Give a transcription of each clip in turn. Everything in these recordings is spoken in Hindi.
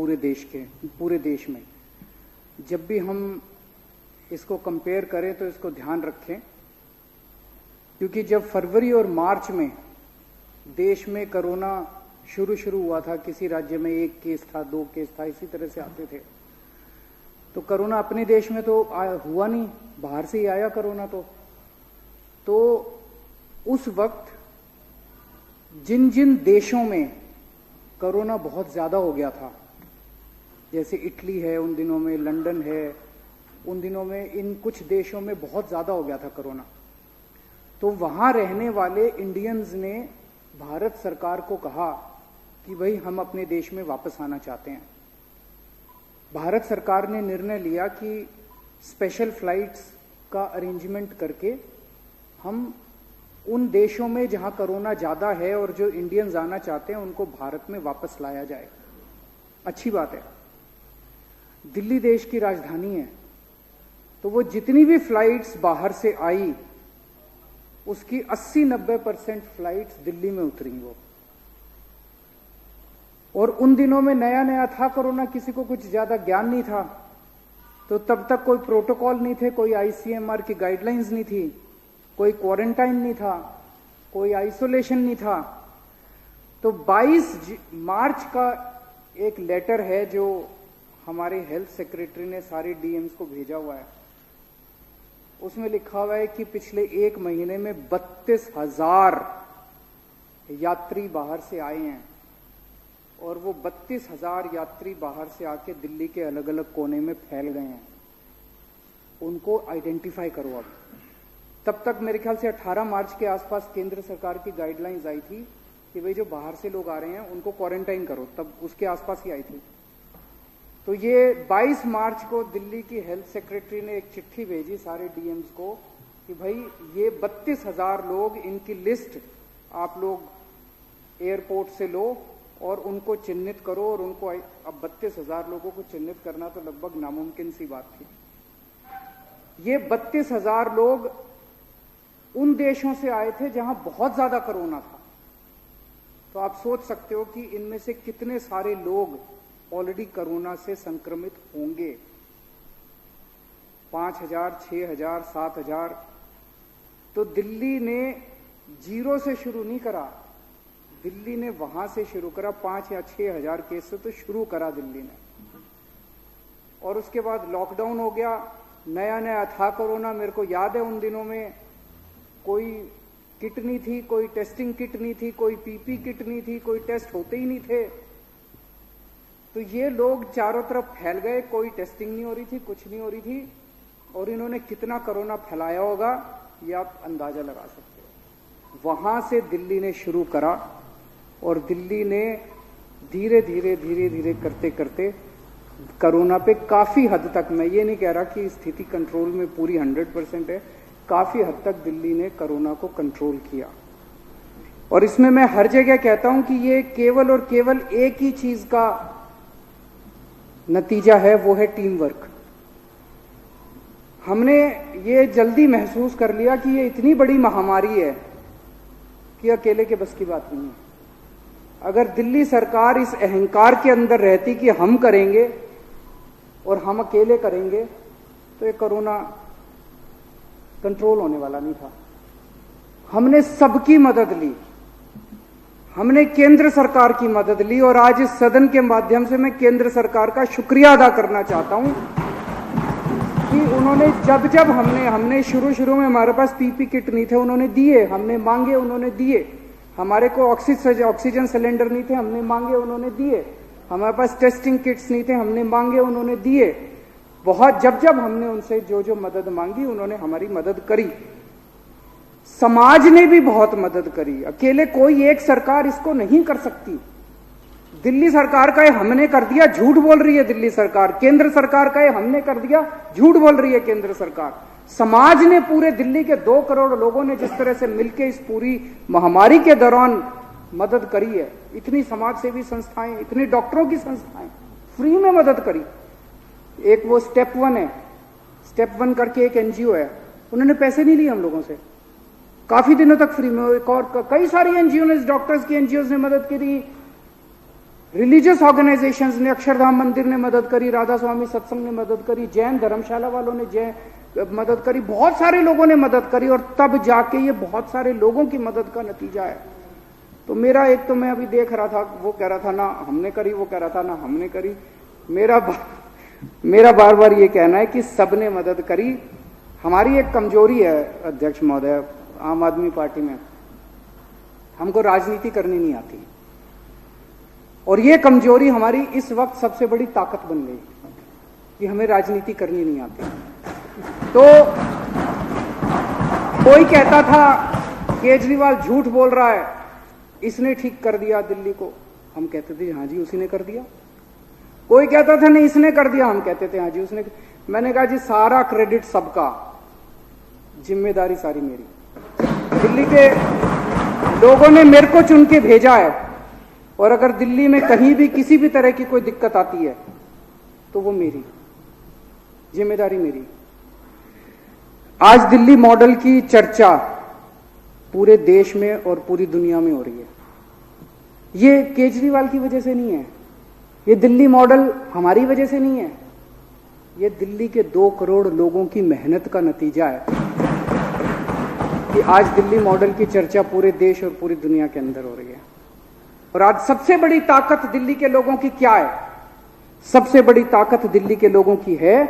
पूरे देश में। जब भी हम इसको कंपेयर करें तो इसको ध्यान रखें, क्योंकि जब फरवरी और मार्च में देश में कोरोना शुरू हुआ था, किसी राज्य में 1 केस था, 2 केस था, इसी तरह से आते थे, तो कोरोना अपने देश में तो हुआ नहीं, बाहर से ही आया कोरोना। तो उस वक्त जिन जिन देशों में कोरोना बहुत ज्यादा हो गया था, जैसे इटली है उन दिनों में, लंदन है उन दिनों में, इन कुछ देशों में बहुत ज्यादा हो गया था कोरोना, तो वहां रहने वाले इंडियंस ने भारत सरकार को कहा कि भाई हम अपने देश में वापस आना चाहते हैं। भारत सरकार ने निर्णय लिया कि स्पेशल फ्लाइट्स का अरेंजमेंट करके हम उन देशों में जहां कोरोना ज्यादा है और जो इंडियंस आना चाहते हैं उनको भारत में वापस लाया जाए। अच्छी बात है। दिल्ली देश की राजधानी है, तो वो जितनी भी फ्लाइट्स बाहर से आई उसकी 80-90% फ्लाइट्स दिल्ली में उतरी वो। और उन दिनों में नया नया था कोरोना, किसी को कुछ ज्यादा ज्ञान नहीं था, तो तब तक कोई प्रोटोकॉल नहीं थे, कोई आईसीएमआर की गाइडलाइंस नहीं थी, कोई क्वारंटाइन नहीं था, कोई आइसोलेशन नहीं था। तो 22 मार्च का एक लेटर है जो हमारे हेल्थ सेक्रेटरी ने सारे डीएम्स को भेजा हुआ है। उसमें लिखा हुआ है कि पिछले 1 महीने में 32,000 यात्री बाहर से आए हैं, और वो 32,000 यात्री बाहर से आके दिल्ली के अलग अलग कोने में फैल गए हैं। उनको आइडेंटिफाई करो। अब तब तक मेरे ख्याल से 18 मार्च के आसपास केंद्र सरकार की गाइडलाइंस आई थी कि भाई जो बाहर से लोग आ रहे हैं उनको क्वारंटाइन करो, तब उसके आसपास ही आई थी। तो ये 22 मार्च को दिल्ली की हेल्थ सेक्रेटरी ने एक चिट्ठी भेजी सारे डीएम्स को कि भाई ये 32,000 लोग, इनकी लिस्ट आप लोग एयरपोर्ट से लो और उनको चिन्हित करो। और उनको अब 32,000 लोगों को चिन्हित करना तो लगभग नामुमकिन सी बात थी। ये 32,000 लोग उन देशों से आए थे जहां बहुत ज्यादा कोरोना था। तो आप सोच सकते हो कि इनमें से कितने सारे लोग ऑलरेडी कोरोना से संक्रमित होंगे। 5,000, 6,000, 7,000। तो दिल्ली ने 0 से शुरू नहीं करा, दिल्ली ने वहां से शुरू करा। 5 या 6,000 केस से तो शुरू करा दिल्ली ने, और उसके बाद लॉकडाउन हो गया। नया नया था कोरोना, मेरे को याद है उन दिनों में कोई किट नहीं थी, कोई टेस्टिंग किट नहीं थी, कोई पीपी किट नहीं थी, कोई टेस्ट होते ही नहीं थे। तो ये लोग चारों तरफ फैल गए, कोई टेस्टिंग नहीं हो रही थी, कुछ नहीं हो रही थी, और इन्होंने कितना कोरोना फैलाया होगा ये आप अंदाजा लगा सकते हो। वहां से दिल्ली ने शुरू करा, और दिल्ली ने धीरे धीरे करते करते कोरोना पे काफी हद तक, मैं ये नहीं कह रहा कि स्थिति कंट्रोल में पूरी 100% है, काफी हद तक दिल्ली ने कोरोना को कंट्रोल किया। और इसमें मैं हर जगह कहता हूं कि ये केवल और केवल एक ही चीज का नतीजा है, वो है टीम वर्क। हमने ये जल्दी महसूस कर लिया कि ये इतनी बड़ी महामारी है कि अकेले के बस की बात नहीं है। अगर दिल्ली सरकार इस अहंकार के अंदर रहती कि हम करेंगे और हम अकेले करेंगे, तो ये कोरोना कंट्रोल होने वाला नहीं था। हमने सबकी मदद ली, हमने केंद्र सरकार की मदद ली, और आज इस सदन के माध्यम से मैं केंद्र सरकार का शुक्रिया अदा करना चाहता हूं कि उन्होंने जब हमने शुरू में हमारे पास पीपी किट नहीं थे, उन्होंने दिए, हमने मांगे, उन्होंने दिए। हमारे को ऑक्सीजन सिलेंडर नहीं थे, हमने मांगे, उन्होंने दिए। हमारे पास टेस्टिंग किट्स नहीं थे, हमने मांगे, उन्होंने दिए। बहुत जब हमने उनसे जो मदद मांगी उन्होंने हमारी मदद करी। समाज ने भी बहुत मदद करी, अकेले कोई एक सरकार इसको नहीं कर सकती। दिल्ली सरकार का ये हमने कर दिया, झूठ बोल रही है दिल्ली सरकार। केंद्र सरकार का ये हमने कर दिया, झूठ बोल रही है केंद्र सरकार। समाज ने, पूरे दिल्ली के 2 करोड़ लोगों ने जिस तरह से मिलकर इस पूरी महामारी के दौरान मदद करी है, इतनी समाज सेवी संस्थाएं, इतनी डॉक्टरों की संस्थाएं फ्री में मदद करी। एक वो स्टेप 1 है, स्टेप 1 करके एक एनजीओ है, उन्होंने पैसे नहीं लिए हम लोगों से, काफी दिनों तक फ्री में। एक और कई सारी एनजीओ ने, डॉक्टर्स की एनजीओ ने मदद की थी, रिलीजियस ऑर्गेनाइजेशंस ने, अक्षरधाम मंदिर ने मदद करी, राधा स्वामी सत्संग ने मदद करी, जैन धर्मशाला वालों ने मदद करी, बहुत सारे लोगों ने मदद करी, और तब जाके ये बहुत सारे लोगों की मदद का नतीजा है। तो मेरा एक, तो मैं अभी देख रहा था, वो कह रहा था ना हमने करी, वो कह रहा था ना हमने करी। मेरा बार बार ये कहना है कि सबने मदद करी। हमारी एक कमजोरी है अध्यक्ष महोदय, आम आदमी पार्टी में हमको राजनीति करनी नहीं आती, और ये कमजोरी हमारी इस वक्त सबसे बड़ी ताकत बन गई कि हमें राजनीति करनी नहीं आती। तो कोई कहता था केजरीवाल झूठ बोल रहा है, इसने ठीक कर दिया दिल्ली को, हम कहते थे हाँ जी उसी ने कर दिया। कोई कहता था नहीं इसने कर दिया, हम कहते थे हाँ जी उसने। मैंने कहा जी सारा क्रेडिट सबका, जिम्मेदारी सारी मेरी। दिल्ली के लोगों ने मेरे को चुन के भेजा है, और अगर दिल्ली में कहीं भी किसी भी तरह की कोई दिक्कत आती है तो वो मेरी जिम्मेदारी मेरी। आज दिल्ली मॉडल की चर्चा पूरे देश में और पूरी दुनिया में हो रही है। ये केजरीवाल की वजह से नहीं है, ये दिल्ली मॉडल हमारी वजह से नहीं है, ये दिल्ली के 2 करोड़ लोगों की मेहनत का नतीजा है कि आज दिल्ली मॉडल की चर्चा पूरे देश और पूरी दुनिया के अंदर हो रही है। और आज सबसे बड़ी ताकत दिल्ली के लोगों की क्या है? सबसे बड़ी ताकत दिल्ली के लोगों की है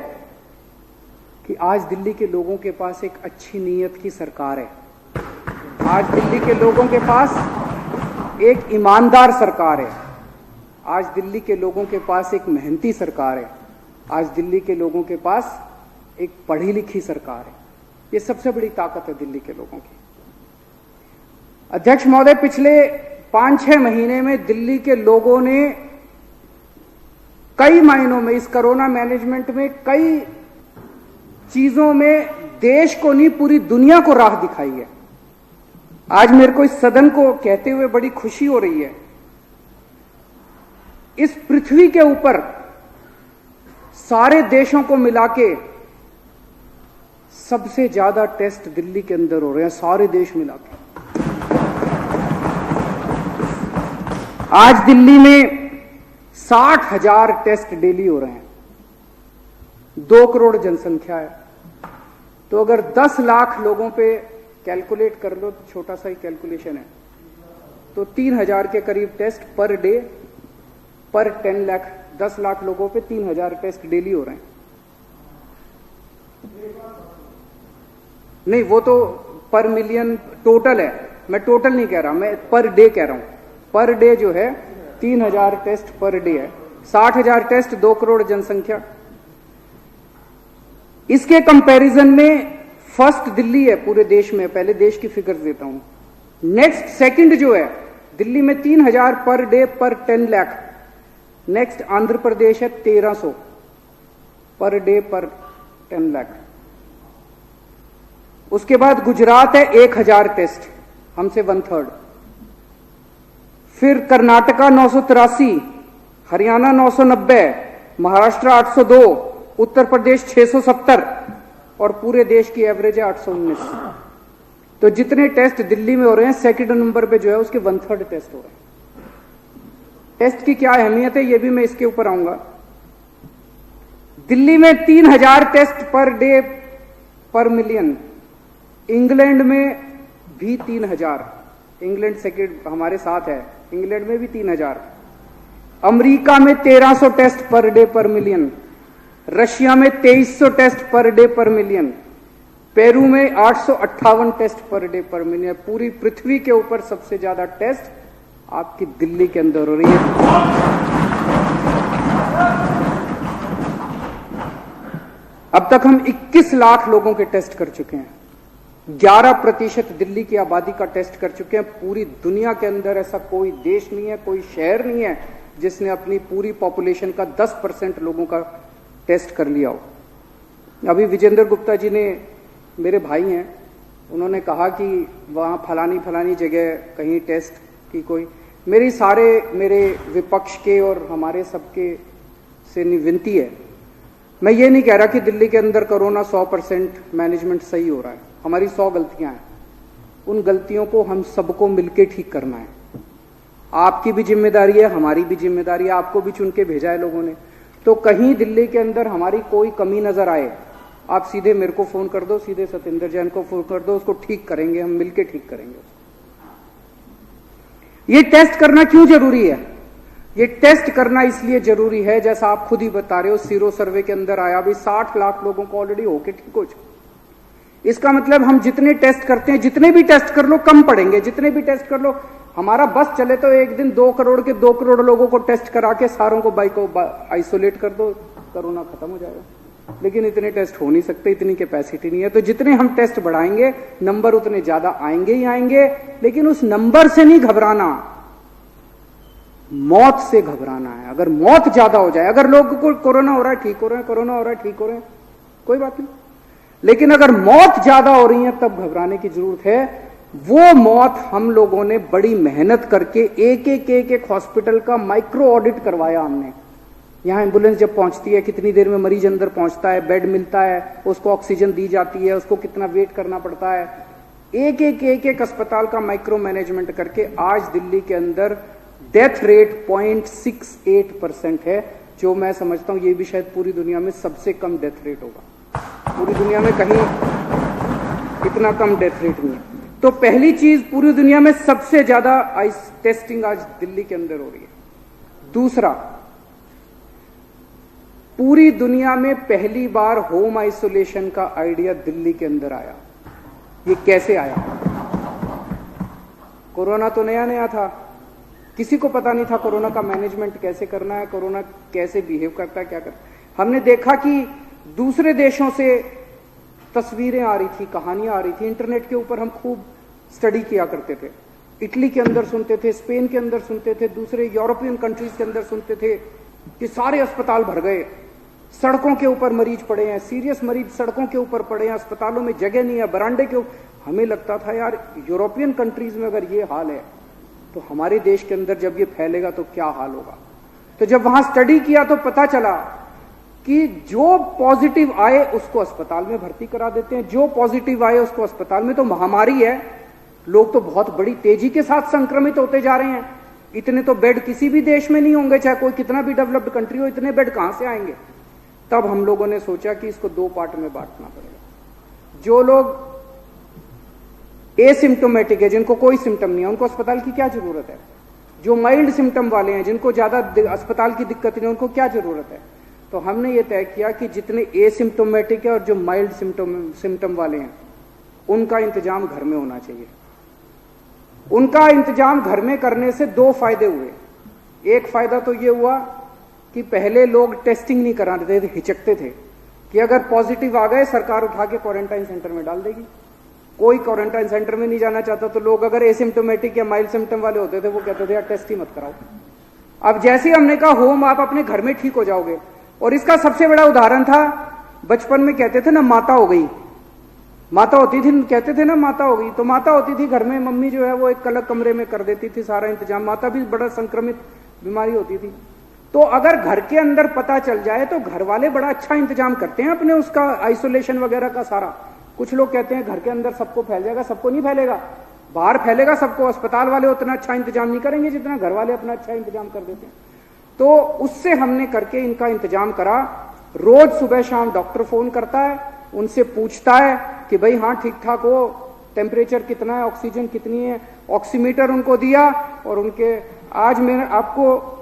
कि आज दिल्ली के लोगों के पास एक अच्छी नीयत की सरकार है। आज दिल्ली के लोगों के पास एक ईमानदार सरकार है। आज दिल्ली के लोगों के पास एक मेहनती सरकार है। आज दिल्ली के लोगों के पास एक पढ़ी लिखी सरकार है। ये सबसे बड़ी ताकत है दिल्ली के लोगों की। अध्यक्ष महोदय, पिछले 5-6 महीने में दिल्ली के लोगों ने कई मायनों में इस कोरोना मैनेजमेंट में कई चीजों में देश को नहीं पूरी दुनिया को राह दिखाई है। आज मेरे को इस सदन को कहते हुए बड़ी खुशी हो रही है, इस पृथ्वी के ऊपर सारे देशों को मिला के सबसे ज्यादा टेस्ट दिल्ली के अंदर हो रहे हैं, सारे देश मिला के। आज दिल्ली में 60,000 टेस्ट डेली हो रहे हैं। 2 करोड़ जनसंख्या है, तो अगर 10 लाख लोगों पे कैलकुलेट कर लो, छोटा सा ही कैलकुलेशन है, तो 3,000 के करीब टेस्ट पर डे पर 10 लाख, 10 लाख लोगों पे 3,000 टेस्ट डेली हो रहे हैं। नहीं, वो तो पर मिलियन टोटल है, मैं टोटल नहीं कह रहा, मैं पर डे कह रहा हूं। पर डे जो है 3,000 टेस्ट पर डे है। 60,000 टेस्ट, 2 करोड़ जनसंख्या। इसके कंपैरिजन में फर्स्ट दिल्ली है पूरे देश में। पहले देश की फिगर्स देता हूं। नेक्स्ट सेकंड जो है दिल्ली में 3,000 पर डे पर 10 लाख। नेक्स्ट आंध्र प्रदेश है 1,300 पर डे पर 10 लाख। उसके बाद गुजरात है 1,000 टेस्ट, हमसे 1/3। फिर कर्नाटका 983, हरियाणा 990, महाराष्ट्र 802, उत्तर प्रदेश 670 और पूरे देश की एवरेज है 819। तो जितने टेस्ट दिल्ली में हो रहे हैं, सेकंड नंबर पे जो है उसके 1/3 टेस्ट हो रहे हैं। टेस्ट की क्या अहमियत है ये भी मैं इसके ऊपर आऊंगा। दिल्ली में 3,000 टेस्ट पर डे पर मिलियन। इंग्लैंड में भी 3,000, इंग्लैंड सेकंड हमारे साथ है, इंग्लैंड में भी 3,000। अमेरिका में 1,300 टेस्ट पर डे पर मिलियन। रशिया में 2,300 टेस्ट पर डे पर मिलियन। पेरू में 858 टेस्ट पर डे पर मिलियन। पूरी पृथ्वी के ऊपर सबसे ज्यादा टेस्ट आपकी दिल्ली के अंदर हो रही है। अब तक हम 21 लाख लोगों के टेस्ट कर चुके हैं। 11% दिल्ली की आबादी का टेस्ट कर चुके हैं। पूरी दुनिया के अंदर ऐसा कोई देश नहीं है, कोई शहर नहीं है जिसने अपनी पूरी पॉपुलेशन का 10% लोगों का टेस्ट कर लिया हो। अभी विजेंद्र गुप्ता जी ने, मेरे भाई हैं, उन्होंने कहा कि वहां फलानी जगह कहीं टेस्ट की कोई, मेरे विपक्ष के और हमारे सबके से विनती है, मैं ये नहीं कह रहा कि दिल्ली के अंदर कोरोना 100% मैनेजमेंट सही हो रहा है। हमारी 100 गलतियां हैं, उन गलतियों को हम सबको मिलकर ठीक करना है। आपकी भी जिम्मेदारी है, हमारी भी जिम्मेदारी है, आपको भी चुन के भेजा है लोगों ने। तो कहीं दिल्ली के अंदर हमारी कोई कमी नजर आए, आप सीधे मेरे को फोन कर दो, सीधे सत्येंद्र जैन को फोन कर दो, उसको ठीक करेंगे, हम मिलके ठीक करेंगे। ये टेस्ट करना क्यों जरूरी है? ये टेस्ट करना इसलिए जरूरी है, जैसा आप खुद ही बता रहे हो, सीरो सर्वे के अंदर आया भी 60 लाख लोगों को ऑलरेडी होके ठीक हो चुका। इसका मतलब हम जितने टेस्ट करते हैं, जितने भी टेस्ट कर लो कम पड़ेंगे, जितने भी टेस्ट कर लो। हमारा बस चले तो एक दिन 2 करोड़ लोगों को टेस्ट करा के सारों को आइसोलेट कर दो, कोरोना खत्म हो जाएगा। लेकिन इतने टेस्ट हो नहीं सकते, इतनी कैपेसिटी नहीं है। तो जितने हम टेस्ट बढ़ाएंगे नंबर उतने ज्यादा आएंगे ही आएंगे। लेकिन उस नंबर से नहीं घबराना, मौत से घबराना है। अगर मौत ज्यादा हो जाए, अगर लोगों को कोरोना हो रहा है ठीक हो रहे हैं, कोरोना हो रहा है ठीक हो रहे हैं, कोई बात नहीं। लेकिन अगर मौत ज्यादा हो रही है तब घबराने की जरूरत है। वो मौत हम लोगों ने बड़ी मेहनत करके एक हॉस्पिटल का माइक्रो ऑडिट करवाया हमने। यहां एम्बुलेंस जब पहुंचती है, कितनी देर में मरीज अंदर पहुंचता है, बेड मिलता है, उसको ऑक्सीजन दी जाती है, उसको कितना वेट करना पड़ता है, एक अस्पताल का माइक्रो मैनेजमेंट करके आज दिल्ली के अंदर डेथ रेट 0.68% है, जो मैं समझता हूं ये भी शायद पूरी दुनिया में सबसे कम डेथ रेट होगा। पूरी दुनिया में कहीं इतना कम डेथ रेट नहीं है। तो पहली चीज, पूरी दुनिया में सबसे ज्यादा टेस्टिंग आज दिल्ली के अंदर हो रही है। दूसरा, पूरी दुनिया में पहली बार होम आइसोलेशन का आइडिया दिल्ली के अंदर आया। ये कैसे आया? कोरोना तो नया नया था, किसी को पता नहीं था कोरोना का मैनेजमेंट कैसे करना है, कोरोना कैसे बिहेव करता है, क्या करता है। हमने देखा कि दूसरे देशों से तस्वीरें आ रही थी, कहानियां आ रही थी, इंटरनेट के ऊपर हम खूब स्टडी किया करते थे। इटली के अंदर सुनते थे, स्पेन के अंदर सुनते थे, दूसरे यूरोपियन कंट्रीज के अंदर सुनते थे कि सारे अस्पताल भर गए, सड़कों के ऊपर मरीज पड़े हैं, सीरियस मरीज सड़कों के ऊपर पड़े हैं, अस्पतालों में जगह नहीं है, बरांडे के ऊपर। हमें लगता था यार यूरोपियन कंट्रीज में अगर ये हाल है तो हमारे देश के अंदर जब ये फैलेगा तो क्या हाल होगा। तो जब वहां स्टडी किया तो पता चला कि जो पॉजिटिव आए उसको अस्पताल में भर्ती करा देते हैं, जो पॉजिटिव आए उसको अस्पताल में। तो महामारी है, लोग तो बहुत बड़ी तेजी के साथ संक्रमित होते जा रहे हैं। इतने तो बेड किसी भी देश में नहीं होंगे, चाहे कोई कितना भी डेवलप्ड कंट्री हो, इतने बेड कहां से आएंगे। तब हम लोगों ने सोचा कि इसको 2 पार्ट में बांटना पड़ेगा। जो लोग एसिम्टोमेटिक है, जिनको कोई सिम्टम नहीं है, उनको अस्पताल की क्या जरूरत है। जो माइल्ड सिम्टम वाले हैं, जिनको ज्यादा अस्पताल की दिक्कत नहीं है, उनको क्या जरूरत है। तो हमने ये तय किया कि जितने एसिम्टोमेटिक है और जो माइल्ड सिम्टम वाले हैं, उनका इंतजाम घर में होना चाहिए। उनका इंतजाम घर में करने से 2 फायदे हुए। एक फायदा तो ये हुआ कि पहले लोग टेस्टिंग नहीं कराते थे, हिचकते थे कि अगर पॉजिटिव आ गए सरकार उठा के क्वारंटाइन सेंटर में डाल देगी। कोई क्वारंटाइन सेंटर में नहीं जाना चाहता, तो लोग अगर एसिम्टोमेटिक या माइल्ड सिम्टम वाले होते थे वो कहते थे यार टेस्ट ही मत कराओ। अब जैसे ही हमने कहा होम, आप अपने घर में ठीक हो जाओगे। और इसका सबसे बड़ा उदाहरण था, बचपन में कहते थे ना माता हो गई, माता होती थी, कहते थे ना माता हो गई। तो माता होती थी घर में, मम्मी जो है वो एक अलग कमरे में कर देती थी सारा इंतजाम। माता भी बड़ा संक्रमित बीमारी होती थी। तो अगर घर के अंदर पता चल जाए तो घर वाले बड़ा अच्छा इंतजाम करते हैं अपने उसका, आइसोलेशन वगैरह का सारा। कुछ लोग कहते हैं घर के अंदर सबको फैल जाएगा, सबको नहीं फैलेगा, बाहर फैलेगा सबको। अस्पताल वाले उतना अच्छा इंतजाम नहीं करेंगे जितना घर वाले अपना अच्छा इंतजाम कर देते हैं। तो उससे हमने करके इनका इंतजाम करा। रोज सुबह शाम डॉक्टर फोन करता है, उनसे पूछता है कि भाई हाँ ठीक ठाक हो, टेम्परेचर कितना है, ऑक्सीजन कितनी है, ऑक्सीमीटर उनको दिया। और उनके आज मैं आपको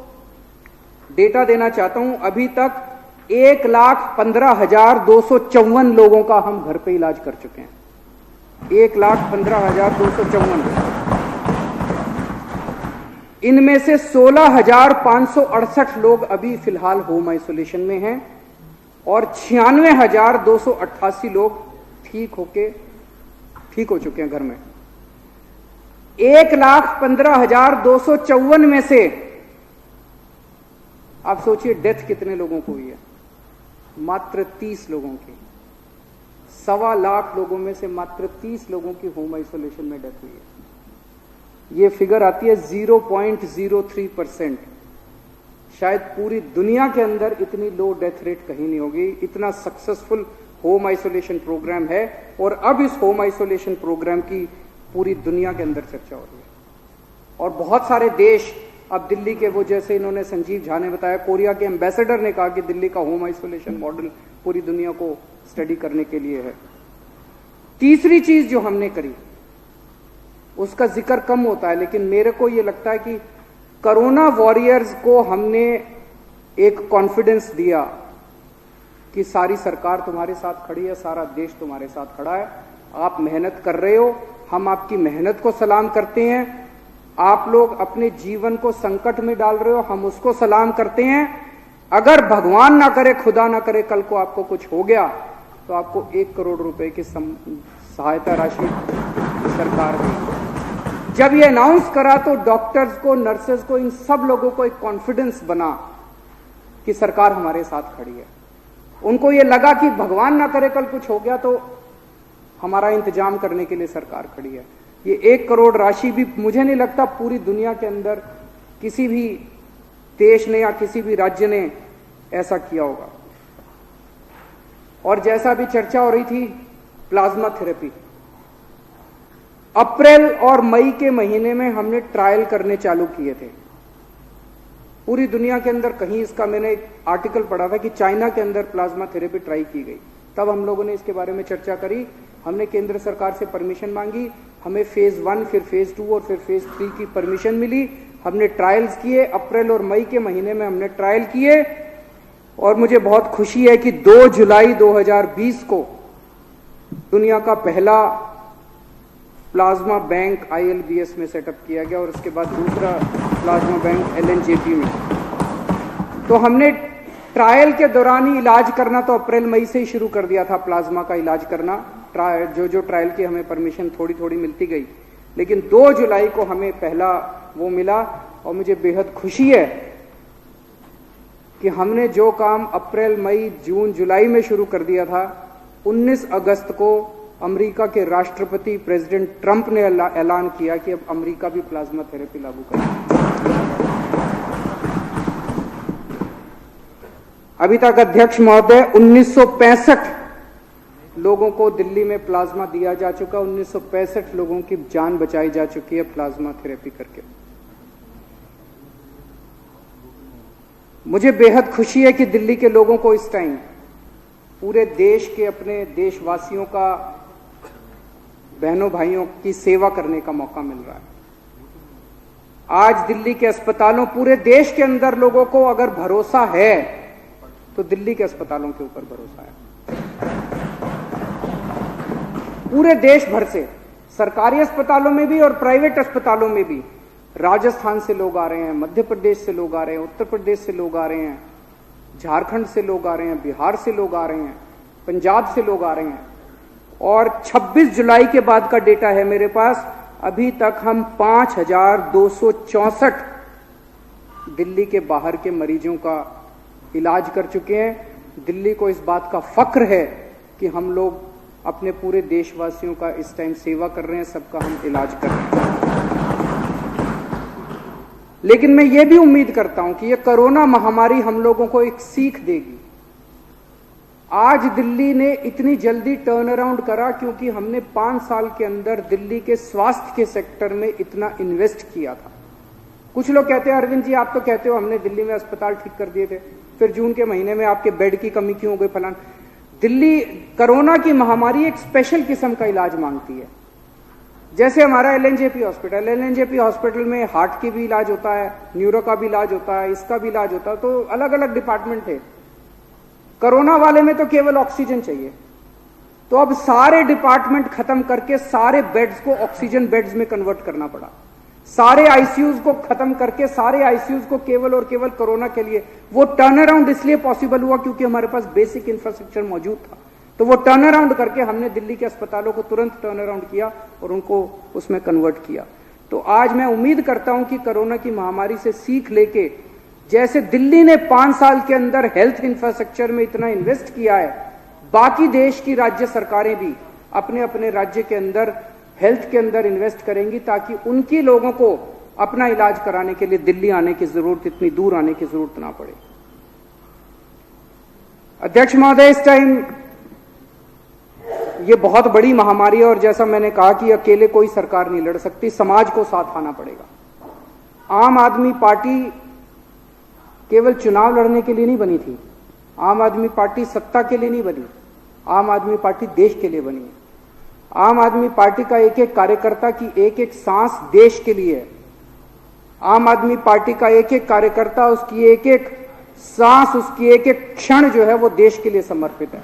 डेटा देना चाहता हूं, अभी तक 1,15,254 लोगों का हम घर पे इलाज कर चुके हैं। 1,15,254। इनमें से 16,568 लोग अभी फिलहाल होम आइसोलेशन में हैं और 96,288 लोग ठीक हो चुके हैं घर में। 1,15,254 में से आप सोचिए डेथ कितने लोगों को हुई है? मात्र 30 लोगों की। 1.25 लाख लोगों में से मात्र 30 लोगों की होम आइसोलेशन में डेथ हुई है। ये फिगर आती है 0.03%। शायद पूरी दुनिया के अंदर इतनी लो डेथ रेट कहीं नहीं होगी। इतना सक्सेसफुल होम आइसोलेशन प्रोग्राम है और अब इस होम आइसोलेशन प्रोग्राम की पूरी दुनिया के अंदर चर्चा हो रही है। और बहुत सारे देश अब दिल्ली के, वो जैसे इन्होंने संजीव झा ने बताया, कोरिया के एम्बेसडर ने कहा कि दिल्ली का होम आइसोलेशन मॉडल पूरी दुनिया को स्टडी करने के लिए है। तीसरी चीज जो हमने करी उसका जिक्र कम होता है, लेकिन मेरे को ये लगता है कि कोरोना वॉरियर्स को हमने एक कॉन्फिडेंस दिया कि सारी सरकार तुम्हारे साथ खड़ी है, सारा देश तुम्हारे साथ खड़ा है, आप मेहनत कर रहे हो, हम आपकी मेहनत को सलाम करते हैं, आप लोग अपने जीवन को संकट में डाल रहे हो, हम उसको सलाम करते हैं। अगर भगवान ना करे, खुदा ना करे, कल को आपको कुछ हो गया तो आपको 1 करोड़ रुपए की सहायता राशि सरकार देगी। जब ये अनाउंस करा तो डॉक्टर्स को, नर्सेज को, इन सब लोगों को एक कॉन्फिडेंस बना कि सरकार हमारे साथ खड़ी है। उनको ये लगा कि भगवान ना करे कल कुछ हो गया तो हमारा इंतजाम करने के लिए सरकार खड़ी है। ये 1 करोड़ राशि भी मुझे नहीं लगता पूरी दुनिया के अंदर किसी भी देश ने या किसी भी राज्य ने ऐसा किया होगा। और जैसा भी चर्चा हो रही थी, प्लाज्मा थेरेपी, अप्रैल और मई के महीने में हमने ट्रायल करने चालू किए थे। पूरी दुनिया के अंदर कहीं इसका, मैंने एक आर्टिकल पढ़ा था कि चाइना के अंदर प्लाज्मा थेरेपी ट्राई की गई। तब हम लोगों ने इसके बारे में चर्चा करी, हमने केंद्र सरकार से परमिशन मांगी, हमें फेज 1, फिर फेज 2 और फिर फेज 3 की परमिशन मिली। हमने ट्रायल्स किए, अप्रैल और मई के महीने में हमने ट्रायल किए और मुझे बहुत खुशी है कि 2 जुलाई 2020 को दुनिया का पहला प्लाज्मा बैंक ILBS में सेटअप किया गया और उसके बाद दूसरा प्लाज्मा बैंक LNJP में। तो हमने ट्रायल के दौरान ही इलाज करना तो अप्रैल मई से ही शुरू कर दिया था, प्लाज्मा का इलाज करना। जो ट्रायल की हमें परमिशन थोड़ी थोड़ी मिलती गई, लेकिन 2 जुलाई को हमें पहला वो मिला और मुझे बेहद खुशी है कि हमने जो काम अप्रैल, मई, जून, जुलाई में शुरू कर दिया था, 19 अगस्त को अमेरिका के राष्ट्रपति प्रेसिडेंट ट्रंप ने ऐलान किया कि अब अमेरिका भी प्लाज्मा थेरेपी लागू करेगा। अभी तक अध्यक्ष महोदय 1965 लोगों को दिल्ली में प्लाज्मा दिया जा चुका, 1965 लोगों की जान बचाई जा चुकी है प्लाज्मा थेरेपी करके। मुझे बेहद खुशी है कि दिल्ली के लोगों को इस टाइम पूरे देश के, अपने देशवासियों का, बहनों भाइयों की सेवा करने का मौका मिल रहा है। आज दिल्ली के अस्पतालों, पूरे देश के अंदर लोगों को अगर भरोसा है तो दिल्ली के अस्पतालों के ऊपर भरोसा है। पूरे देश भर से, सरकारी अस्पतालों में भी और प्राइवेट अस्पतालों में भी, राजस्थान से लोग आ रहे हैं, मध्य प्रदेश से लोग आ रहे हैं, उत्तर प्रदेश से लोग आ रहे हैं, झारखंड से लोग आ रहे हैं, बिहार से लोग आ रहे हैं, पंजाब से लोग आ रहे हैं। और 26 जुलाई के बाद का डेटा है मेरे पास, अभी तक हम 5264 दिल्ली के बाहर के मरीजों का इलाज कर चुके हैं। दिल्ली को इस बात का फक्र है कि हम लोग अपने पूरे देशवासियों का इस टाइम सेवा कर रहे हैं, सबका हम इलाज कर रहे हैं। लेकिन मैं ये भी उम्मीद करता हूं कि ये कोरोना महामारी हम लोगों को एक सीख देगी। आज दिल्ली ने इतनी जल्दी टर्न अराउंड करा क्योंकि हमने 5 साल के अंदर दिल्ली के स्वास्थ्य के सेक्टर में इतना इन्वेस्ट किया था। कुछ लोग कहते हैं, अरविंद जी आप तो कहते हो हमने दिल्ली में अस्पताल ठीक कर दिए थे, फिर जून के महीने में आपके बेड की कमी क्यों हो गई फलान। दिल्ली, कोरोना की महामारी एक स्पेशल किस्म का इलाज मांगती है। जैसे हमारा LNJP हॉस्पिटल में हार्ट की भी इलाज होता है, न्यूरो का भी इलाज होता है, इसका भी इलाज होता है, तो अलग अलग डिपार्टमेंट है। कोरोना वाले में तो केवल ऑक्सीजन चाहिए, तो अब सारे डिपार्टमेंट खत्म करके सारे बेड्स को ऑक्सीजन बेड्स में कन्वर्ट करना पड़ा। सारे आईसीयूज को खत्म करके सारे आईसीयूज को केवल और केवल कोरोना के लिए। वो टर्न अराउंड इसलिए पॉसिबल हुआ क्योंकि हमारे पास बेसिक इंफ्रास्ट्रक्चर मौजूद था। तो वो टर्न अराउंड करके हमने दिल्ली के अस्पतालों को तुरंत टर्न अराउंड किया और उनको उसमें कन्वर्ट किया। तो आज मैं उम्मीद करता हूं कि कोरोना की महामारी से सीख लेके, जैसे दिल्ली ने 5 साल के अंदर हेल्थ इंफ्रास्ट्रक्चर में इतना इन्वेस्ट किया है, बाकी देश की राज्य सरकारें भी अपने अपने राज्य के अंदर हेल्थ के अंदर इन्वेस्ट करेंगी, ताकि उनकी लोगों को अपना इलाज कराने के लिए दिल्ली आने की जरूरत, इतनी दूर आने की जरूरत ना पड़े। अध्यक्ष महोदय, इस टाइम ये बहुत बड़ी महामारी है और जैसा मैंने कहा कि अकेले कोई सरकार नहीं लड़ सकती, समाज को साथ आना पड़ेगा। आम आदमी पार्टी केवल चुनाव लड़ने के लिए नहीं बनी थी। आम आदमी पार्टी सत्ता के लिए नहीं बनी, आम आदमी पार्टी देश के लिए बनी है। आम आदमी पार्टी का एक एक कार्यकर्ता की एक एक सांस देश के लिए है। आम आदमी पार्टी का एक एक कार्यकर्ता, उसकी एक एक सांस, उसकी एक एक क्षण जो है वो देश के लिए समर्पित है।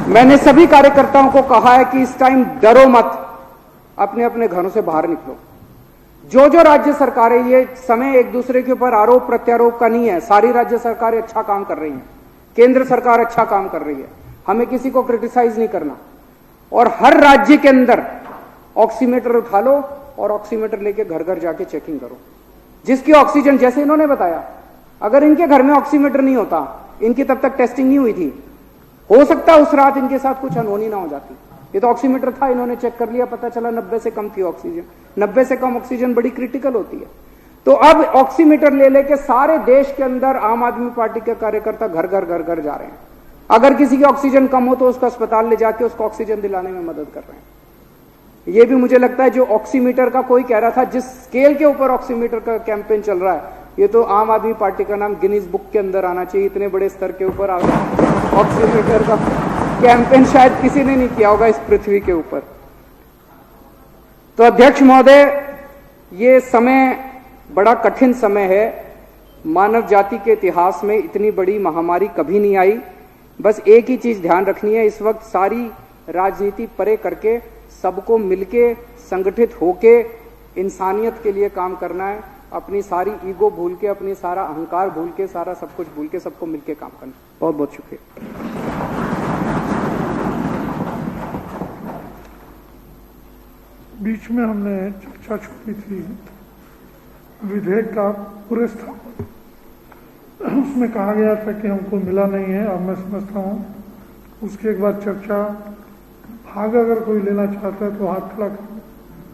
मैंने सभी कार्यकर्ताओं को कहा है कि इस टाइम डरो मत, अपने अपने घरों से बाहर निकलो। जो जो राज्य सरकारें, ये समय एक दूसरे के ऊपर आरोप प्रत्यारोप का नहीं है, सारी राज्य सरकारें अच्छा काम कर रही हैं, केंद्र सरकार अच्छा काम कर रही है, हमें किसी को क्रिटिसाइज नहीं करना। और हर राज्य के अंदर ऑक्सीमीटर उठा लो और ऑक्सीमीटर लेके घर घर जाके चेकिंग करो। जिसकी ऑक्सीजन, जैसे इन्होंने बताया, अगर इनके घर में ऑक्सीमीटर नहीं होता, इनकी तब तक टेस्टिंग नहीं हुई थी, हो सकता उस रात इनके साथ कुछ अनहोनी ना हो जाती। ये तो ऑक्सीमीटर था, इन्होंने चेक कर लिया, पता चला 90 से कम थी ऑक्सीजन। 90 से कम ऑक्सीजन बड़ी क्रिटिकल होती है। तो अब ऑक्सीमीटर ले लेके सारे देश के अंदर आम आदमी पार्टी के कार्यकर्ता घर घर जा रहे हैं। अगर किसी की ऑक्सीजन कम हो तो उसको अस्पताल ले जाके उसको ऑक्सीजन दिलाने में मदद कर रहे हैं। ये भी मुझे लगता है, जो ऑक्सीमीटर का कोई कह रहा था, जिस स्केल के ऊपर ऑक्सीमीटर का कैंपेन चल रहा है, ये तो आम आदमी पार्टी का नाम गिनीज बुक के अंदर आना चाहिए। इतने बड़े स्तर के ऊपर ऑक्सीमीटर का कैंपेन शायद किसी ने नहीं किया होगा इस पृथ्वी के ऊपर। तो अध्यक्ष महोदय, ये समय बड़ा कठिन समय है। मानव जाति के इतिहास में इतनी बड़ी महामारी कभी नहीं आई। बस एक ही चीज ध्यान रखनी है, इस वक्त सारी राजनीति परे करके सबको मिलके संगठित होके इंसानियत के लिए काम करना है। अपनी सारी ईगो भूल के, अपनी सारा अहंकार भूल के, सारा सब कुछ भूल के सबको मिलके काम करना। बहुत बहुत शुक्रिया। बीच में हमने चर्चा छोड़ी थी विधेयक का पूरे स्थापन, उसमें कहा गया था कि हमको मिला नहीं है। अब मैं समझता हूँ उसके एक बार चर्चा भाग अगर कोई लेना चाहता है तो हाथ खड़ा कर।